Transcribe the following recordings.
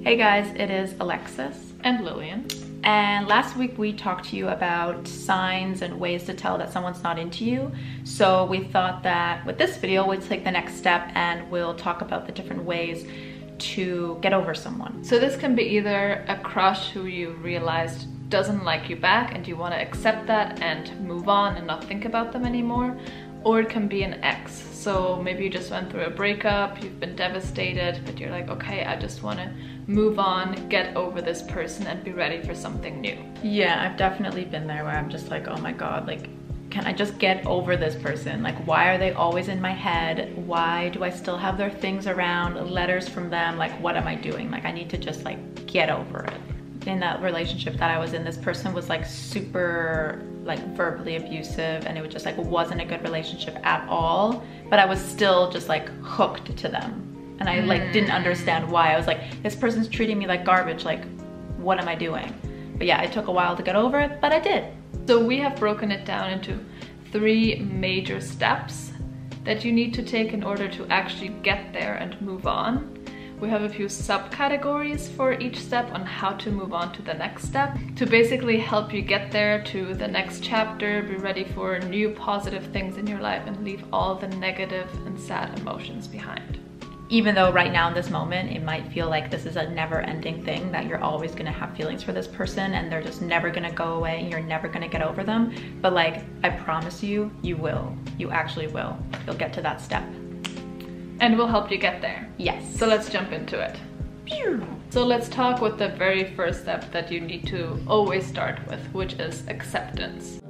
Hey guys, it is Alexis and Lilian. And last week we talked to you about signs and ways to tell that someone's not into you. So we thought that with this video we'd take the next step and we'll talk about the different ways to get over someone. So this can be either a crush who you realized doesn't like you back and you want to accept that and move on and not think about them anymore, or it can be an ex. So maybe you just went through a breakup, you've been devastated, but you're like, okay, I just want to move on, get over this person and be ready for something new. Yeah, I've definitely been there where I'm just like, oh my god, like, can I just get over this person? Like, why are they always in my head? Why do I still have their things around, letters from them? Like, what am I doing? Like, I need to just like get over it. In that relationship that I was in, this person was like super like verbally abusive, and it was just like wasn't a good relationship at all, but I was still just like hooked to them, and I like didn't understand why. I was like, this person's treating me like garbage, like what am I doing? But yeah, it took a while to get over it, but I did. So we have broken it down into 3 major steps that you need to take in order to actually get there and move on. We have a few subcategories for each step on how to move on to the next step to basically help you get there to the next chapter, be ready for new positive things in your life and leave all the negative and sad emotions behind. Even though right now in this moment, it might feel like this is a never-ending thing, that you're always gonna have feelings for this person and they're just never gonna go away and you're never gonna get over them. But like, I promise you, you will. You actually will. You'll get to that step. And we'll help you get there. Yes. So let's jump into it. So let's talk with the very first step that you need to always start with, which is acceptance.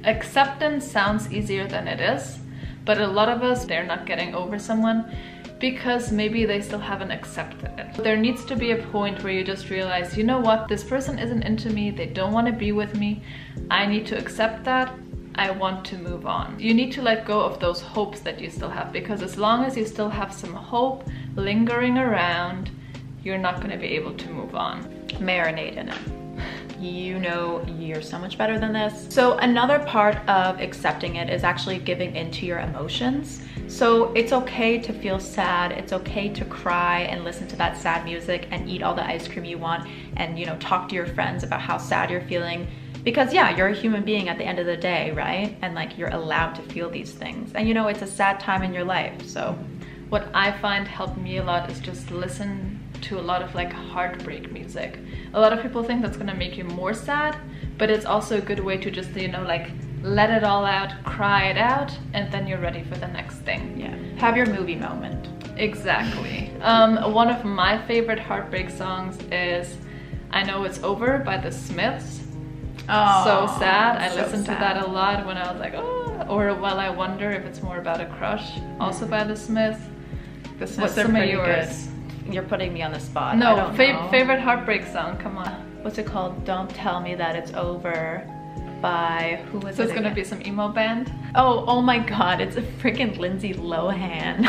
Acceptance sounds easier than it is, but a lot of us, they're not getting over someone because maybe they still haven't accepted it. There needs to be a point where you just realize, you know what, this person isn't into me, they don't want to be with me, I need to accept that, I want to move on. You need to let go of those hopes that you still have, because as long as you still have some hope lingering around, you're not going to be able to move on. Marinate in it. You know you're so much better than this. So another part of accepting it is actually giving into your emotions. So it's okay to feel sad, it's okay to cry and listen to that sad music and eat all the ice cream you want and, you know, talk to your friends about how sad you're feeling, because yeah, you're a human being at the end of the day, right? And like, you're allowed to feel these things, and you know, it's a sad time in your life. So what I find helped me a lot is just listen to a lot of like heartbreak music. A lot of people think that's gonna make you more sad, but it's also a good way to just, you know, like let it all out, cry it out, and then you're ready for the next thing. Yeah, have your movie moment. Exactly. One of my favorite heartbreak songs is I Know It's Over by the Smiths. Oh, so sad. I so listened to that a lot when I was like, oh, or Well I Wonder If It's More About a Crush, also by the Smiths. The Smiths What's are some of pretty yours? Good. You're putting me on the spot. No, favorite heartbreak song, come on. What's it called? Don't Tell Me That It's Over by, who was it? So it's again? gonna be some emo band? Oh my god, it's a freaking Lindsay Lohan.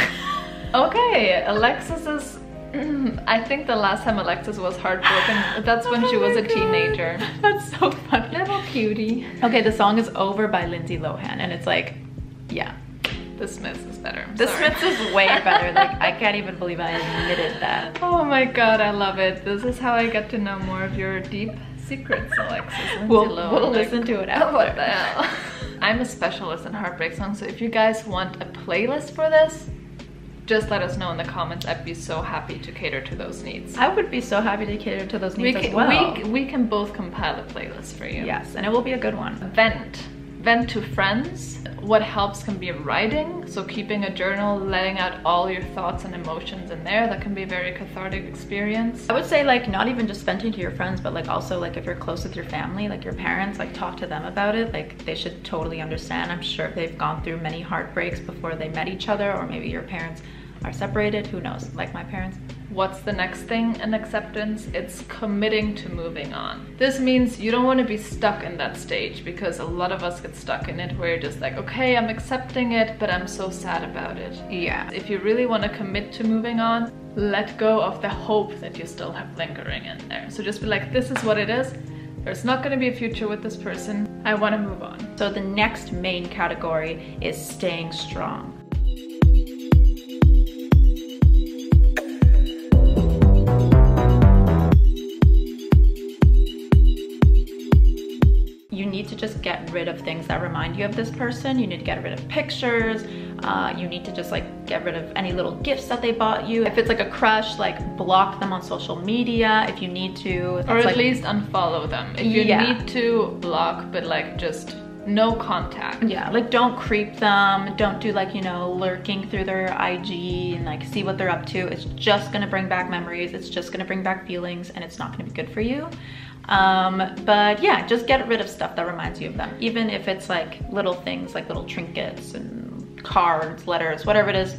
Okay, Alexis is, I think the last time Alexis was heartbroken, that's when she was a teenager. That's so funny. Little cutie. Okay, the song is Over by Lindsay Lohan, and it's like, yeah. The Smiths is better. The Smiths is way better. Like, I can't even believe I admitted that. Oh my god, I love it. This is how I get to know more of your deep secrets, Alexis. We'll listen to it after. What the hell? I'm a specialist in heartbreak songs, so if you guys want a playlist for this, just let us know in the comments. I'd be so happy to cater to those needs. I would be so happy to cater to those needs as well. We can both compile a playlist for you. Yes, and it will be a good one. Vent to friends. What helps can be writing, so keeping a journal, letting out all your thoughts and emotions in there. That can be a very cathartic experience. I would say like not even just venting to your friends, but like also like if you're close with your family, like your parents, like talk to them about it. Like they should totally understand. I'm sure they've gone through many heartbreaks before they met each other, or maybe your parents are separated, who knows, like my parents. What's the next thing in acceptance? It's committing to moving on. This means you don't want to be stuck in that stage, because a lot of us get stuck in it where you're just like, okay, I'm accepting it, but I'm so sad about it. Yeah. If you really want to commit to moving on, let go of the hope that you still have lingering in there. So just be like, this is what it is. there's not going to be a future with this person. I want to move on. So the next main category is staying strong. You need to just get rid of things that remind you of this person. You need to get rid of pictures. You need to just like get rid of any little gifts that they bought you. If it's like a crush, like block them on social media if you need to. Or at least unfollow them. If you need to block, but like just no contact. Yeah, like don't creep them. Don't do like, you know, lurking through their IG and like see what they're up to. It's just gonna bring back memories. It's just gonna bring back feelings, and it's not gonna be good for you. But yeah, just get rid of stuff that reminds you of them. Even if it's like little things, like little trinkets and cards, letters, whatever it is,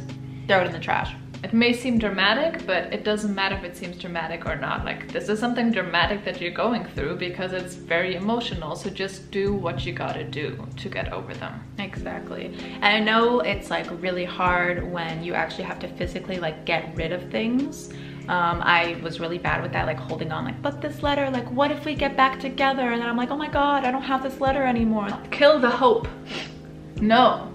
throw it in the trash. It may seem dramatic, but it doesn't matter if it seems dramatic or not. Like, this is something dramatic that you're going through because it's very emotional. So just do what you gotta do to get over them. Exactly. And I know it's like really hard when you actually have to physically like get rid of things. I was really bad with that, like holding on, like, but this letter, like, what if we get back together? And then I'm like, oh my God, I don't have this letter anymore. Kill the hope. No.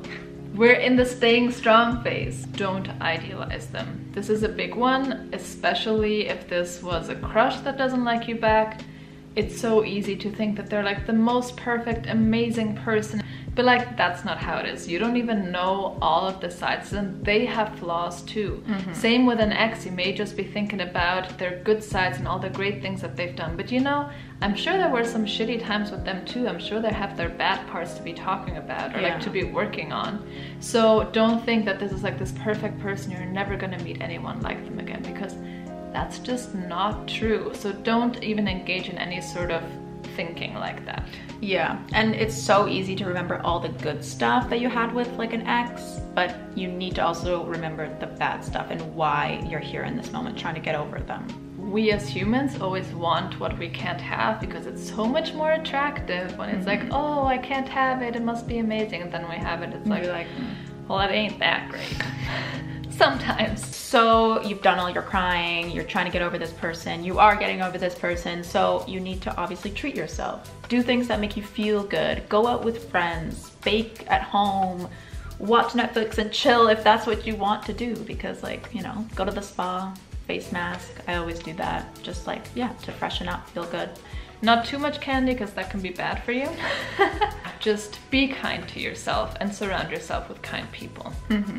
We're in the staying strong phase. Don't idealize them. This is a big one, especially if this was a crush that doesn't like you back. It's so easy to think that they're like the most perfect, amazing person. But like, that's not how it is. You don't even know all of the sides, and they have flaws too. Same with an ex, you may just be thinking about their good sides and all the great things that they've done. But you know, I'm sure there were some shitty times with them too. I'm sure they have their bad parts to be talking about or like to be working on. So don't think that this is like this perfect person. You're never gonna meet anyone like them again, because that's just not true. So don't even engage in any sort of thinking like that. Yeah, and it's so easy to remember all the good stuff that you had with like an ex, but you need to also remember the bad stuff and why you're here in this moment trying to get over them. We as humans always want what we can't have because it's so much more attractive when it's like, oh, I can't have it, it must be amazing, and then we have it, it's like, well, it ain't that great. Sometimes. So you've done all your crying, you're trying to get over this person, you are getting over this person, so you need to obviously treat yourself. Do things that make you feel good. Go out with friends, bake at home, watch Netflix and chill if that's what you want to do, because like, you know, go to the spa, face mask. I always do that, just like, yeah, to freshen up, feel good. Not too much candy because that can be bad for you. Just be kind to yourself and surround yourself with kind people.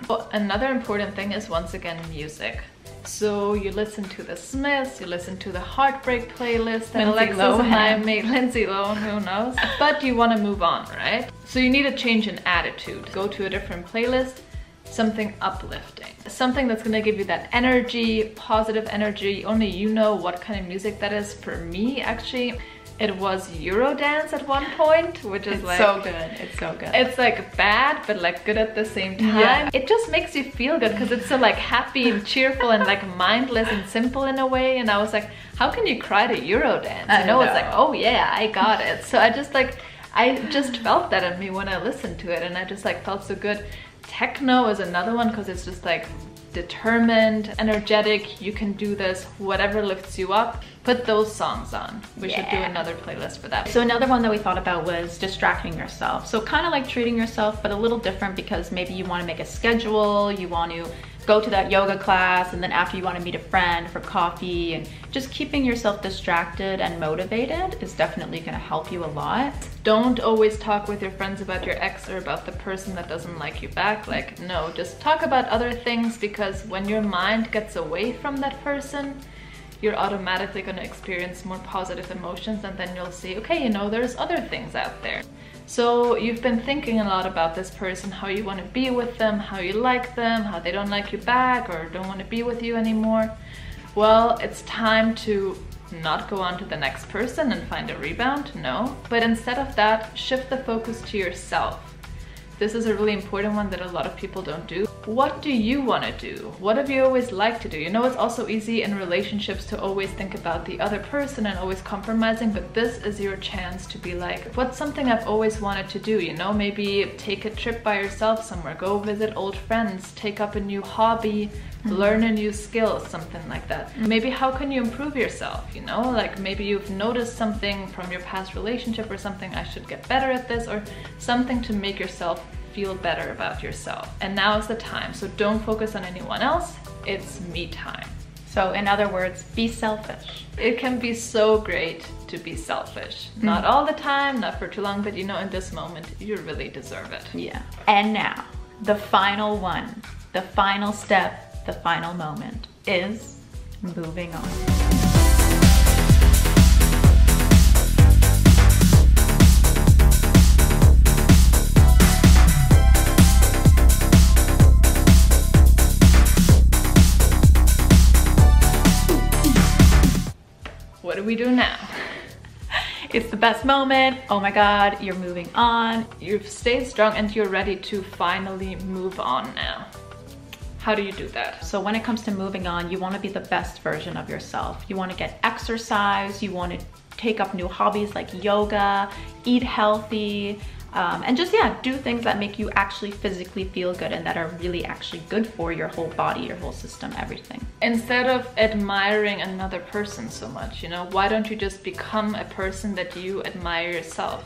Well, another important thing is, once again, music. So you listen to the Smiths, you listen to the Heartbreak playlist that Alexis and I made, Lindsay Lohan, who knows? But you want to move on, right? So you need a change in attitude. Go to a different playlist, something uplifting. Something that's gonna give you that energy, positive energy. Only you know what kind of music that is. For me, actually, it was Eurodance at one point, which is like so good. It's so good. It's like bad, but like good at the same time. Yeah. It just makes you feel good because it's so like happy and cheerful and like mindless and simple in a way. And I was like, how can you cry to Eurodance? You know, it's like, oh yeah, I got it. So I just felt that in me when I listened to it, and I just like felt so good. Techno is another one because it's just like determined, energetic, you can do this, whatever lifts you up, put those songs on. We should do another playlist for that. So another one that we thought about was distracting yourself. So kind of like treating yourself, but a little different, because maybe you want to make a schedule, you want to go to that yoga class, and then after you want to meet a friend for coffee, and just keeping yourself distracted and motivated is definitely going to help you a lot. Don't always talk with your friends about your ex or about the person that doesn't like you back. Like, no, just talk about other things, because when your mind gets away from that person, you're automatically going to experience more positive emotions, and then you'll see, okay, you know, there's other things out there. So you've been thinking a lot about this person, how you want to be with them, how you like them, how they don't like you back or don't want to be with you anymore. Well, it's time to not go on to the next person and find a rebound, no. But instead of that, shift the focus to yourself. This is a really important one that a lot of people don't do. what do you want to do? What have you always liked to do? You know, it's also easy in relationships to always think about the other person and always compromising, but this is your chance to be like, what's something I've always wanted to do? You know, maybe take a trip by yourself somewhere, go visit old friends, take up a new hobby, learn a new skill, something like that. Maybe how can you improve yourself, you know? Like maybe you've noticed something from your past relationship or something, I should get better at this, or something to make yourself feel better about yourself. And now is the time. So don't focus on anyone else. It's me time. So in other words, be selfish. It can be so great to be selfish. Not all the time, not for too long, but you know, in this moment, you really deserve it. Yeah. And now, the final one, the final step, the final moment is moving on. What do we do now? It's the best moment. Oh my God, you're moving on. You've stayed strong and you're ready to finally move on now. How do you do that? So when it comes to moving on, you want to be the best version of yourself. You want to get exercise, you want to take up new hobbies like yoga, eat healthy, and just, yeah, do things that make you actually physically feel good and that are really actually good for your whole body, your whole system, everything. Instead of admiring another person so much, you know, why don't you just become a person that you admire yourself?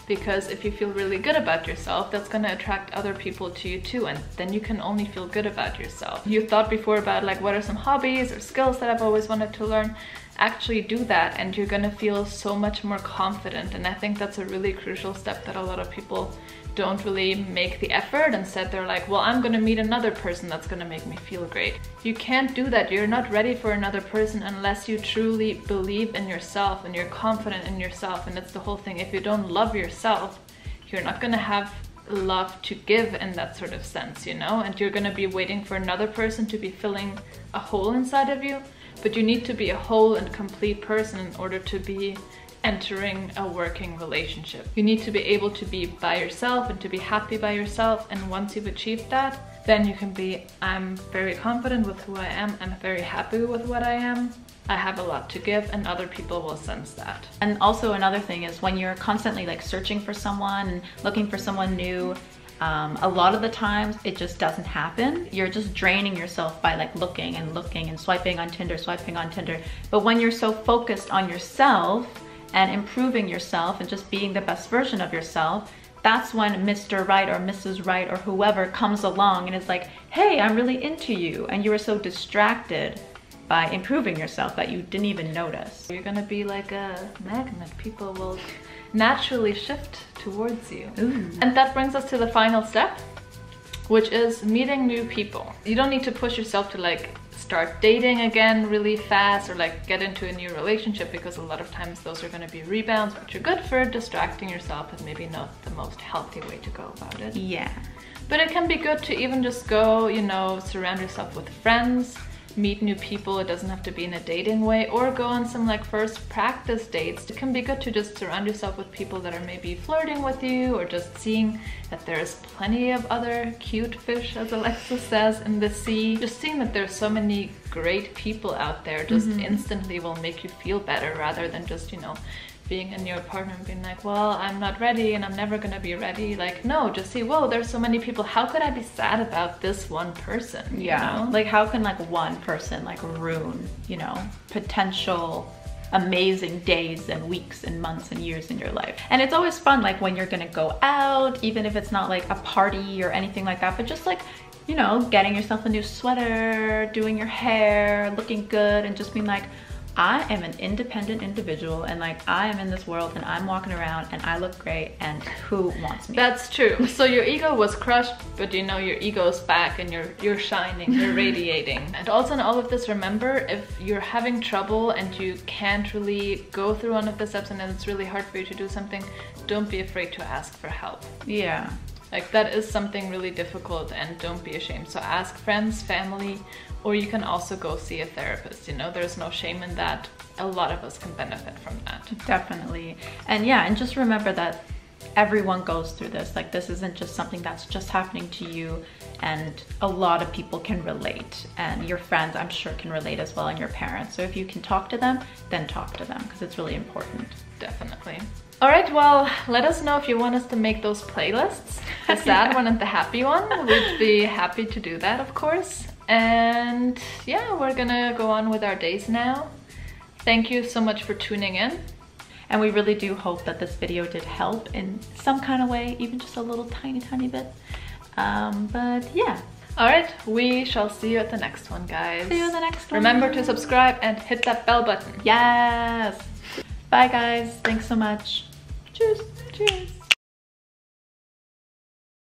Because if you feel really good about yourself, that's going to attract other people to you too, and then you can only feel good about yourself. You thought before about like, what are some hobbies or skills that I've always wanted to learn? Actually do that and you're gonna feel so much more confident. And I think that's a really crucial step that a lot of people don't really make the effort. Instead they're like, well, I'm gonna meet another person that's gonna make me feel great. You can't do that. You're not ready for another person unless you truly believe in yourself and you're confident in yourself. And that's the whole thing. If you don't love yourself, you're not gonna have love to give in that sort of sense, you know? And you're gonna be waiting for another person to be filling a hole inside of you. But you need to be a whole and complete person in order to be entering a working relationship. You need to be able to be by yourself and to be happy by yourself. And once you've achieved that, then you can be, I'm very confident with who I am. I'm very happy with what I am. I have a lot to give and other people will sense that. And also another thing is when you're constantly like searching for someone and looking for someone new, a lot of the times it just doesn't happen. You're just draining yourself by like looking and swiping on Tinder. But when you're so focused on yourself and improving yourself and just being the best version of yourself, that's when Mr. Right or Mrs. Right or whoever comes along and is like, hey, I'm really into you. And you were so distracted by improving yourself that you didn't even notice. You're gonna be like a magnet. People will naturally shift towards you. Ooh. And that brings us to the final step, which is meeting new people. You don't need to push yourself to like start dating again really fast or like get into a new relationship, because a lot of times those are going to be rebounds, which are good for distracting yourself, but maybe not the most healthy way to go about it. Yeah. But it can be good to even just go, you know, surround yourself with friends, meet new people. It doesn't have to be in a dating way, or go on some like first practice dates. It can be good to just surround yourself with people that are maybe flirting with you, or just seeing that there's plenty of other cute fish, as Alexis says, in the sea. Just seeing that there's so many great people out there just instantly will make you feel better, rather than just, you know, being in your apartment and being like, well, I'm not ready and I'm never gonna be ready. Like, no, just see, whoa, there's so many people. How could I be sad about this one person? Yeah, you know? like how can like one person like ruin, you know, potential amazing days and weeks and months and years in your life. And it's always fun, like when you're gonna go out, even if it's not like a party or anything like that, but just like, you know, getting yourself a new sweater, doing your hair, looking good, and just being like, I am an independent individual, and like I am in this world and I'm walking around and I look great, and who wants me? That's true. So your ego was crushed, but you know, your ego's back and you're shining, you're radiating. And also in all of this, remember, if you're having trouble and you can't really go through one of the steps and it's really hard for you to do something, don't be afraid to ask for help. Yeah. Like that is something really difficult, and don't be ashamed. So ask friends, family, or you can also go see a therapist. You know, there's no shame in that. A lot of us can benefit from that. Definitely. And yeah, and just remember that everyone goes through this. Like, this isn't just something that's just happening to you, and a lot of people can relate, and your friends I'm sure can relate as well, and your parents. So if you can talk to them, then talk to them, because it's really important. Definitely. All right, well, let us know if you want us to make those playlists, the sad one and the happy one. We'd be happy to do that, of course. And yeah, we're gonna go on with our days now. Thank you so much for tuning in. And we really do hope that this video did help in some kind of way, even just a little tiny bit. But yeah. All right, we shall see you at the next one, guys. See you in the next one. Remember to subscribe and hit that bell button. Yes. Bye, guys. Thanks so much. Cheers. Cheers.